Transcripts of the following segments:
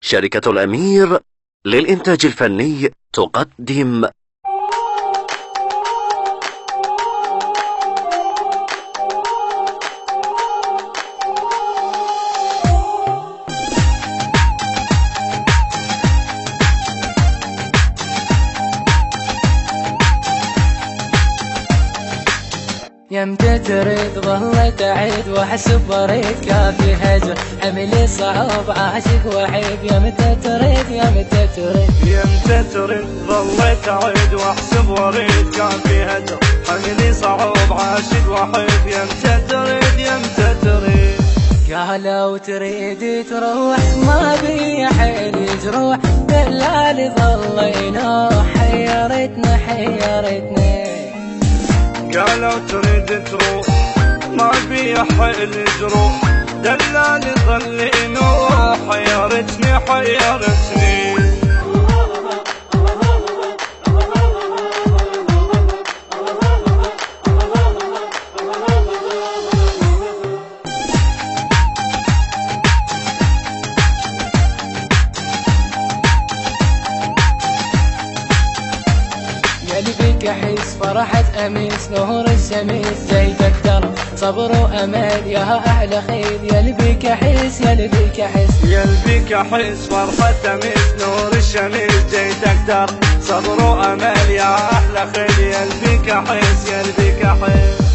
شركة الأمير للإنتاج الفني تقدم يمتى تريد ظلت أعيد وأحسب بريد كافي هجر حملي صعب عاشق وحيد يمتى تريد يمتى تريد يمتى تريد ظلت أعيد وأحسب وريد كافي هجر حملي صعب عاشق وحيد يمتى تريد يمتى تريد قالوا تريد تروح ما بي حيل جروح دلالي ظلينا حيرتنا حيرتنا قالوا تريد تروح ما بي حيل جروح دلالي ظلي نوح حيرتني حيرتني قلبك أحس فرحة أميس نور الشمس جاي أكتر صبر وأمل يا أحلى خيل قلبك أحس قلبك أحس قلبك أحس فرحة أميس نور الشمس جاي أكتر صبر وأمل يا أحلى خيل قلبك أحس قلبك أحس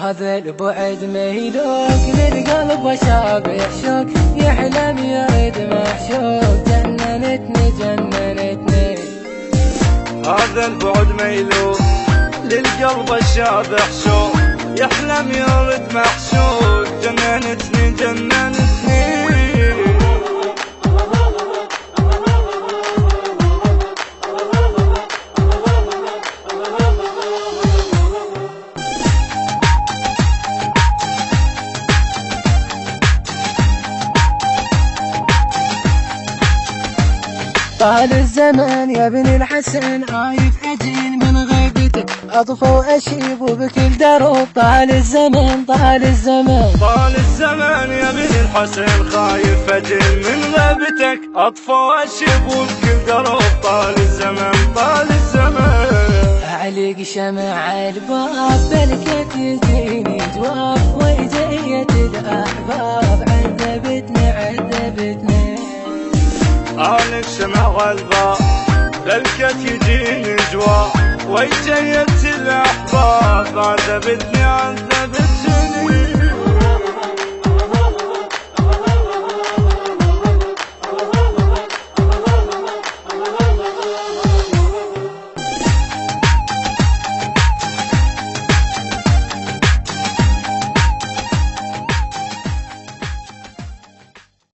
هذا البعد ميلوك للقلب وشابح شوق يحلم يريد محشوق جننتني جننتني هذا البعد ميلوك للقلب الشابح شوق يحلم يرد محشوق جننتني جننتني طال الزمان يا ابن الحسن عايف أجين من غيبتك أطفى وأشيب وبكل دروب طال الزمان طال الزمان طال الزمان يا ابن الحسن خايف أجين من غيبتك أطفى وأشيب وبكل دروب طال الزمان طال الزمان أعلق شمع الباب بلكت يجيني جواب وجيت الأحباب عذبتني عذبتني أعلق شمع الباب بلكت يجيني جواب وجيت الأحباب عذبتني عذبتني